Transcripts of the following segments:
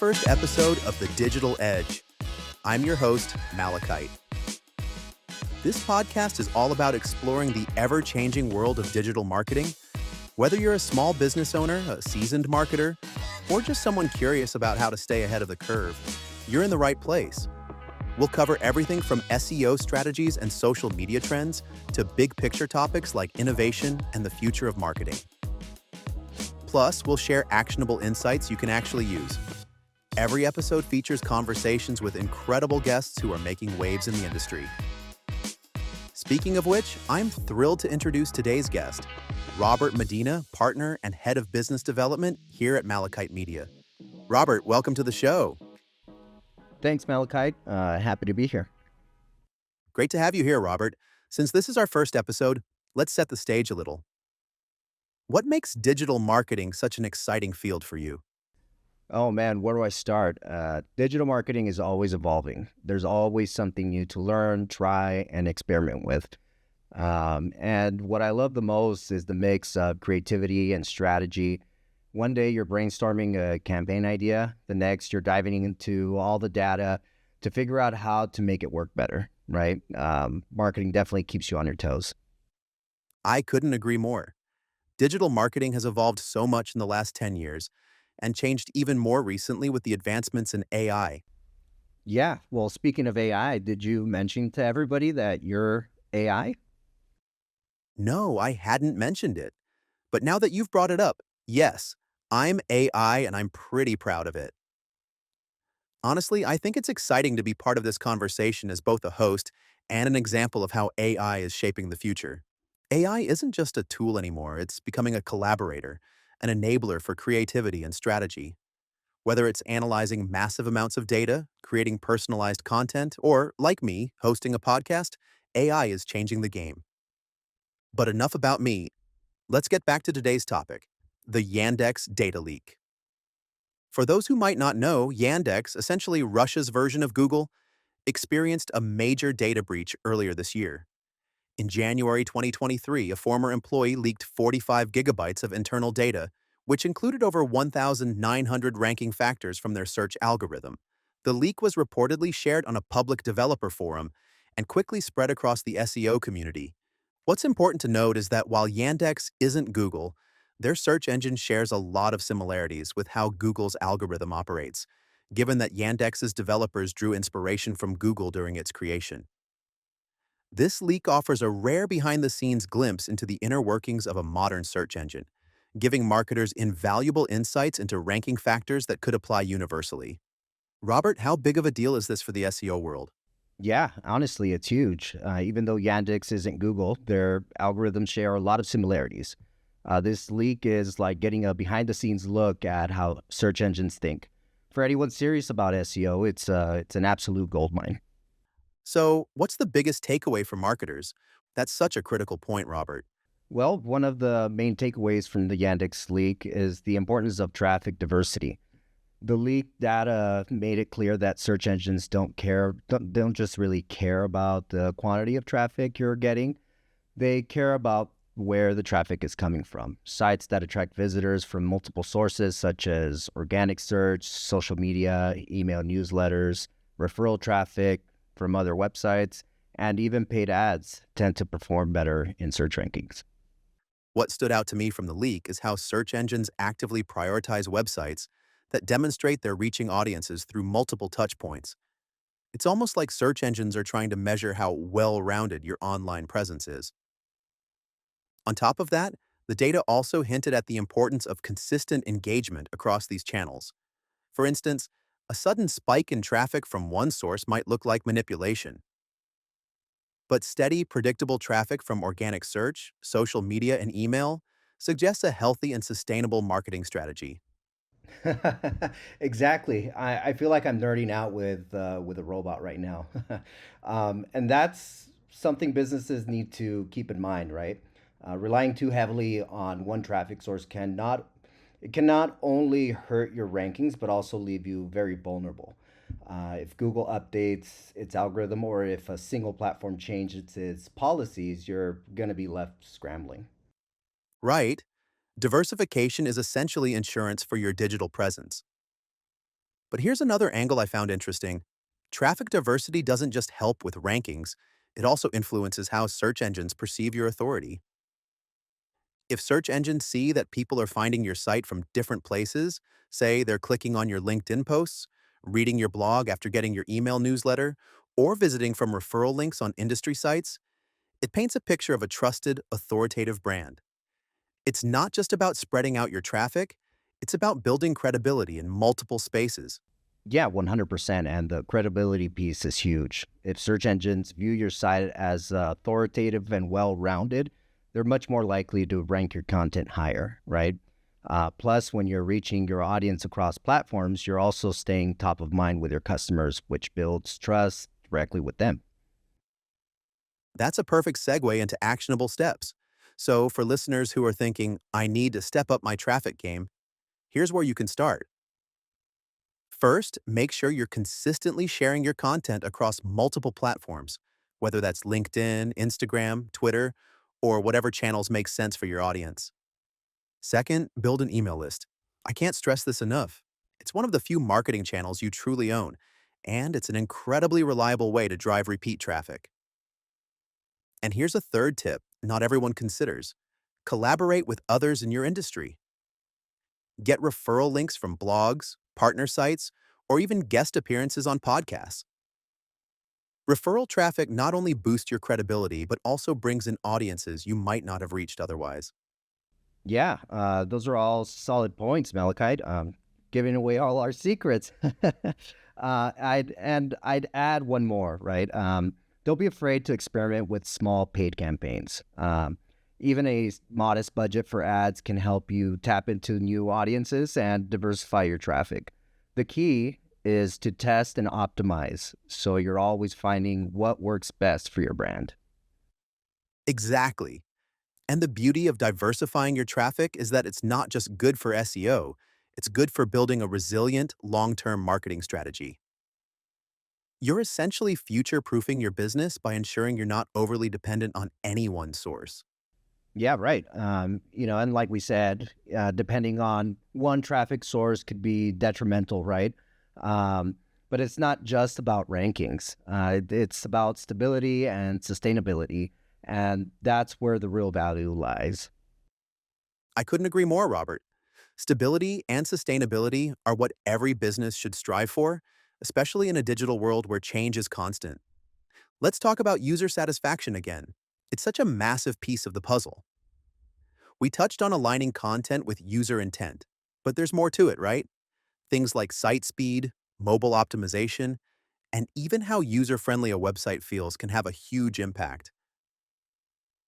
first episode of The Digital Edge. I'm your host, Malachite. This podcast is all about exploring the ever-changing world of digital marketing. Whether you're a small business owner, a seasoned marketer, or just someone curious about how to stay ahead of the curve, you're in the right place. We'll cover everything from SEO strategies and social media trends to big picture topics like innovation and the future of marketing. Plus, we'll share actionable insights you can actually use. Every episode features conversations with incredible guests who are making waves in the industry. Speaking of which, I'm thrilled to introduce today's guest, Robert Medina, partner and head of business development here at Malachite Media. Robert, welcome to the show. Thanks, Malachite. Happy to be here. Great to have you here, Robert. Since this is our first episode, let's set the stage a little. What makes digital marketing such an exciting field for you? Oh man, where do I start? Digital marketing is always evolving. There's always something new to learn, try, and experiment with. And what I love the most is the mix of creativity and strategy. One day you're brainstorming a campaign idea. The next you're diving into all the data to figure out how to make it work better, right? Marketing definitely keeps you on your toes. I couldn't agree more. Digital marketing has evolved so much in the last 10 years and changed even more recently with the advancements in AI. Yeah, well, speaking of AI, did you mention to everybody that you're AI? No, I hadn't mentioned it. But now that you've brought it up, yes, I'm AI and I'm pretty proud of it. Honestly, I think it's exciting to be part of this conversation as both a host and an example of how AI is shaping the future. AI isn't just a tool anymore, it's becoming a collaborator, an enabler for creativity and strategy. Whether it's analyzing massive amounts of data, creating personalized content, or, like me, hosting a podcast, AI is changing the game. But enough about me. Let's get back to today's topic, the Yandex Data Leak. For those who might not know, Yandex, essentially Russia's version of Google, experienced a major data breach earlier this year. In January 2023, a former employee leaked 45 gigabytes of internal data, which included over 1,900 ranking factors from their search algorithm. The leak was reportedly shared on a public developer forum and quickly spread across the SEO community. What's important to note is that while Yandex isn't Google, their search engine shares a lot of similarities with how Google's algorithm operates, given that Yandex's developers drew inspiration from Google during its creation. This leak offers a rare behind-the-scenes glimpse into the inner workings of a modern search engine, giving marketers invaluable insights into ranking factors that could apply universally. Robert, how big of a deal is this for the SEO world? Yeah, honestly, it's huge. Even though Yandex isn't Google, their algorithms share a lot of similarities. This leak is like getting a behind-the-scenes look at how search engines think. For anyone serious about SEO, it's an absolute goldmine. So, what's the biggest takeaway for marketers? That's such a critical point, Robert. Well, one of the main takeaways from the Yandex leak is the importance of traffic diversity. The leaked data made it clear that search engines don't just really care about the quantity of traffic you're getting. They care about where the traffic is coming from. Sites that attract visitors from multiple sources, such as organic search, social media, email newsletters, referral traffic from other websites, and even paid ads tend to perform better in search rankings. What stood out to me from the leak is how search engines actively prioritize websites that demonstrate they're reaching audiences through multiple touchpoints. It's almost like search engines are trying to measure how well-rounded your online presence is. On top of that, the data also hinted at the importance of consistent engagement across these channels. For instance, a sudden spike in traffic from one source might look like manipulation, but steady, predictable traffic from organic search, social media, and email suggests a healthy and sustainable marketing strategy. Exactly. I feel like I'm nerding out with a robot right now. And that's something businesses need to keep in mind, right? Relying too heavily on one traffic source cannot only hurt your rankings, but also leave you very vulnerable. If Google updates its algorithm or if a single platform changes its policies, you're going to be left scrambling. Right? Diversification is essentially insurance for your digital presence. But here's another angle I found interesting. Traffic diversity doesn't just help with rankings, it also influences how search engines perceive your authority. If search engines see that people are finding your site from different places, say they're clicking on your LinkedIn posts, reading your blog after getting your email newsletter, or visiting from referral links on industry sites, it paints a picture of a trusted, authoritative brand. It's not just about spreading out your traffic, it's about building credibility in multiple spaces. Yeah, 100%. And the credibility piece is huge. If search engines view your site as authoritative and well rounded, they're much more likely to rank your content higher, right? Plus, when you're reaching your audience across platforms, you're also staying top of mind with your customers, which builds trust directly with them. That's a perfect segue into actionable steps. So, for listeners who are thinking, I need to step up my traffic game, here's where you can start. First, make sure you're consistently sharing your content across multiple platforms, whether that's LinkedIn, Instagram, Twitter, or whatever channels make sense for your audience. Second, build an email list. I can't stress this enough. It's one of the few marketing channels you truly own, and it's an incredibly reliable way to drive repeat traffic. And here's a third tip not everyone considers. Collaborate with others in your industry. Get referral links from blogs, partner sites, or even guest appearances on podcasts. Referral traffic not only boosts your credibility, but also brings in audiences you might not have reached otherwise. Yeah, those are all solid points, Malachite. Giving away all our secrets. I'd add one more, right? Don't be afraid to experiment with small paid campaigns. Even a modest budget for ads can help you tap into new audiences and diversify your traffic. The key is to test and optimize, so you're always finding what works best for your brand. Exactly. And the beauty of diversifying your traffic is that it's not just good for SEO, it's good for building a resilient, long-term marketing strategy. You're essentially future-proofing your business by ensuring you're not overly dependent on any one source. Yeah, right. And like we said, depending on one traffic source could be detrimental, right? Um, but it's not just about rankings. It's about stability and sustainability, and that's where the real value lies. I couldn't agree more, Robert. Stability and sustainability are what every business should strive for, especially in a digital world where change is constant. Let's talk about user satisfaction again. It's such a massive piece of the puzzle. We touched on aligning content with user intent, but there's more to it, right? Things like site speed, mobile optimization, and even how user-friendly a website feels can have a huge impact.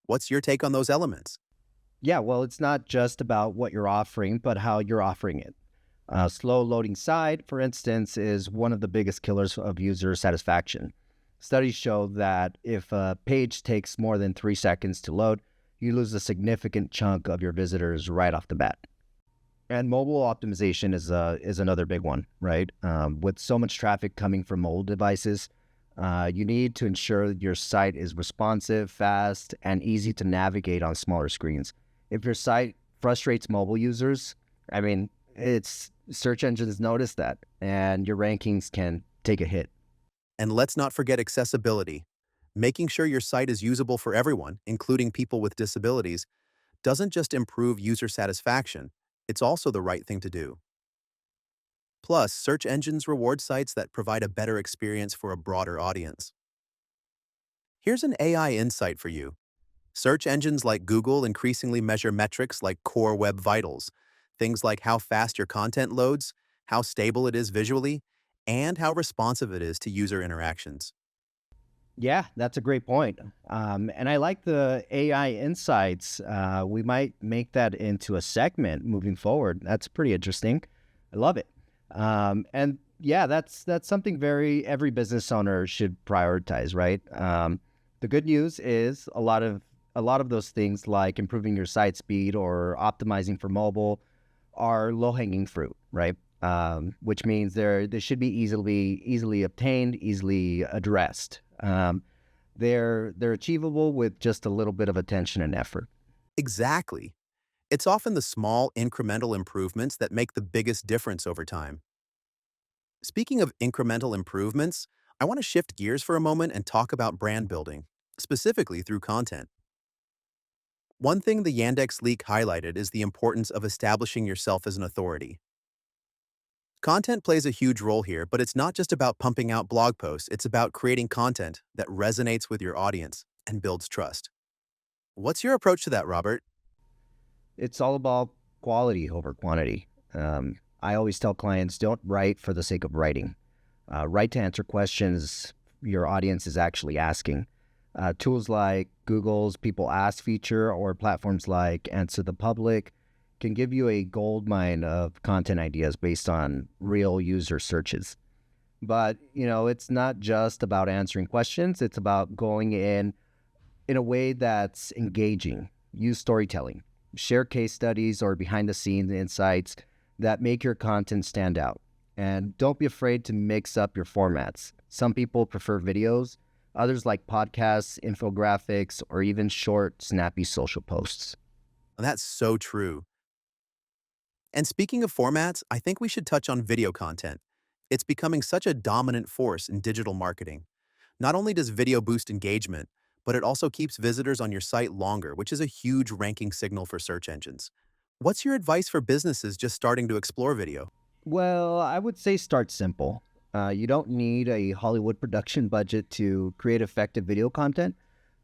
What's your take on those elements? Yeah, well, it's not just about what you're offering, but how you're offering it. A slow loading site, for instance, is one of the biggest killers of user satisfaction. Studies show that if a page takes more than 3 seconds to load, you lose a significant chunk of your visitors right off the bat. And mobile optimization is another big one, right? With so much traffic coming from mobile devices, you need to ensure that your site is responsive, fast, and easy to navigate on smaller screens. If your site frustrates mobile users, I mean, it's search engines notice that, and your rankings can take a hit. And let's not forget accessibility. Making sure your site is usable for everyone, including people with disabilities, doesn't just improve user satisfaction, it's also the right thing to do. Plus, search engines reward sites that provide a better experience for a broader audience. Here's an AI insight for you. Search engines like Google increasingly measure metrics like core web vitals, things like how fast your content loads, how stable it is visually, and how responsive it is to user interactions. Yeah, that's a great point. And I like the AI insights. We might make that into a segment moving forward. That's pretty interesting. I love it. And yeah, that's something very every business owner should prioritize, right? The good news is a lot of those things like improving your site speed or optimizing for mobile are low hanging fruit, right? Which means they should be easily obtained, easily addressed. They're achievable with just a little bit of attention and effort. Exactly. It's often the small, incremental improvements that make the biggest difference over time. Speaking of incremental improvements, I want to shift gears for a moment and talk about brand building, specifically through content. One thing the Yandex leak highlighted is the importance of establishing yourself as an authority. Content plays a huge role here, but it's not just about pumping out blog posts, it's about creating content that resonates with your audience and builds trust. What's your approach to that, Robert? It's all about quality over quantity. I always tell clients, don't write for the sake of writing. Write to answer questions your audience is actually asking. Tools like Google's People Ask feature or platforms like Answer the Public can give you a gold mine of content ideas based on real user searches. But, it's not just about answering questions. It's about going in a way that's engaging. Use storytelling. Share case studies or behind the scenes insights that make your content stand out. And don't be afraid to mix up your formats. Some people prefer videos, others like podcasts, infographics, or even short, snappy social posts. That's so true. And speaking of formats, I think we should touch on video content. It's becoming such a dominant force in digital marketing. Not only does video boost engagement, but it also keeps visitors on your site longer, which is a huge ranking signal for search engines. What's your advice for businesses just starting to explore video? Well, I would say start simple. You don't need a Hollywood production budget to create effective video content.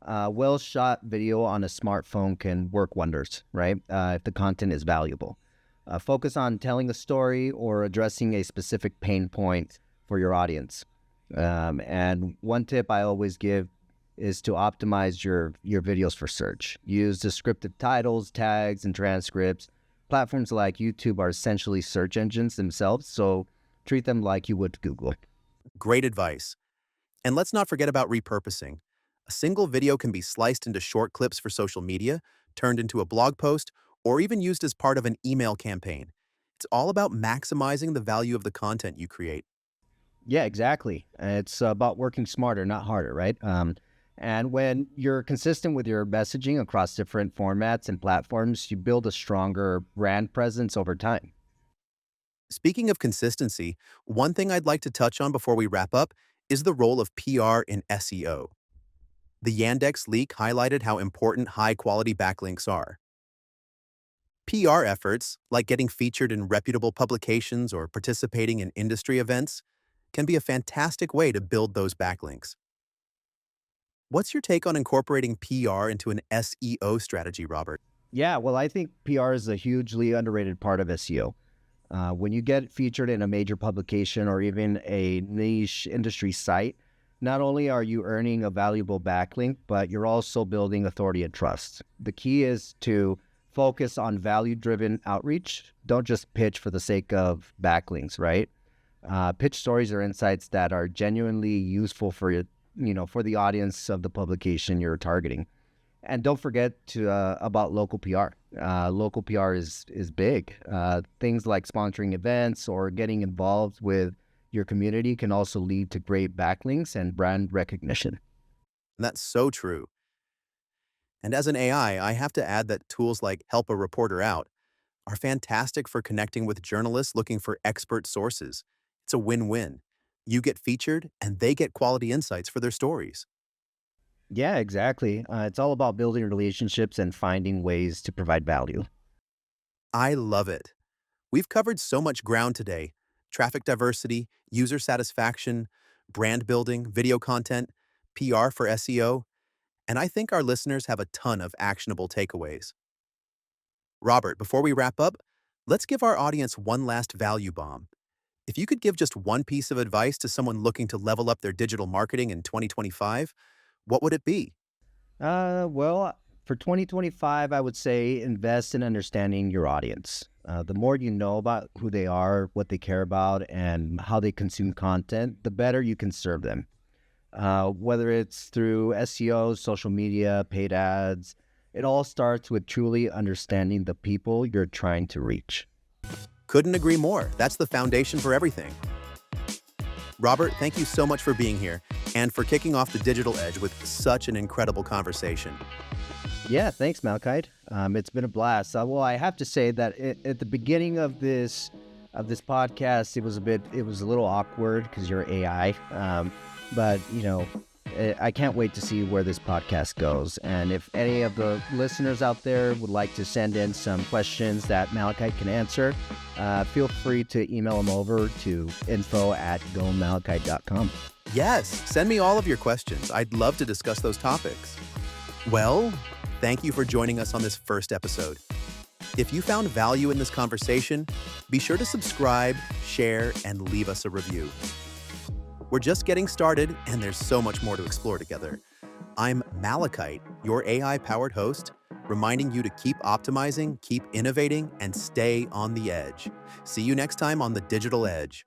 Well shot video on a smartphone can work wonders, right? If the content is valuable. Focus on telling a story or addressing a specific pain point for your audience. And one tip I always give is to optimize your videos for search. Use descriptive titles, tags, and transcripts. Platforms like YouTube are essentially search engines themselves, so treat them like you would Google. Great advice. And let's not forget about repurposing. A single video can be sliced into short clips for social media, turned into a blog post, or even used as part of an email campaign. It's all about maximizing the value of the content you create. Yeah, exactly. It's about working smarter, not harder, right? And when you're consistent with your messaging across different formats and platforms, you build a stronger brand presence over time. Speaking of consistency, one thing I'd like to touch on before we wrap up is the role of PR in SEO. The Yandex leak highlighted how important high-quality backlinks are. PR efforts, like getting featured in reputable publications or participating in industry events, can be a fantastic way to build those backlinks. What's your take on incorporating PR into an SEO strategy, Robert? Yeah, well, I think PR is a hugely underrated part of SEO. When you get featured in a major publication or even a niche industry site, not only are you earning a valuable backlink, but you're also building authority and trust. The key is to focus on value-driven outreach. Don't just pitch for the sake of backlinks, right? Pitch stories or insights that are genuinely useful for for the audience of the publication you're targeting. And don't forget to about local PR. Local PR is big. Things like sponsoring events or getting involved with your community can also lead to great backlinks and brand recognition. And that's so true. And as an AI, I have to add that tools like Help a Reporter Out are fantastic for connecting with journalists looking for expert sources. It's a win-win. You get featured, and they get quality insights for their stories. Yeah, exactly. It's all about building relationships and finding ways to provide value. I love it. We've covered so much ground today: traffic diversity, user satisfaction, brand building, video content, PR for SEO, and I think our listeners have a ton of actionable takeaways. Robert, before we wrap up, let's give our audience one last value bomb. If you could give just one piece of advice to someone looking to level up their digital marketing in 2025, what would it be? Well, for 2025, I would say invest in understanding your audience. The more you know about who they are, what they care about, and how they consume content, the better you can serve them. Whether it's through SEO, social media, paid ads, it all starts with truly understanding the people you're trying to reach. Couldn't agree more. That's the foundation for everything. Robert, thank you so much for being here and for kicking off the digital edge with such an incredible conversation. Yeah, thanks, Malachite. It's been a blast. Well, I have to say that at the beginning of this of this podcast. It was a little awkward because you're AI, but I can't wait to see where this podcast goes. And if any of the listeners out there would like to send in some questions that Malachite can answer, feel free to email them over to info@gomalachite.com. Yes, send me all of your questions. I'd love to discuss those topics. Well, thank you for joining us on this first episode. If you found value in this conversation, be sure to subscribe, share, and leave us a review. We're just getting started, and there's so much more to explore together. I'm Malachite, your AI-powered host, reminding you to keep optimizing, keep innovating, and stay on the edge. See you next time on the Digital Edge.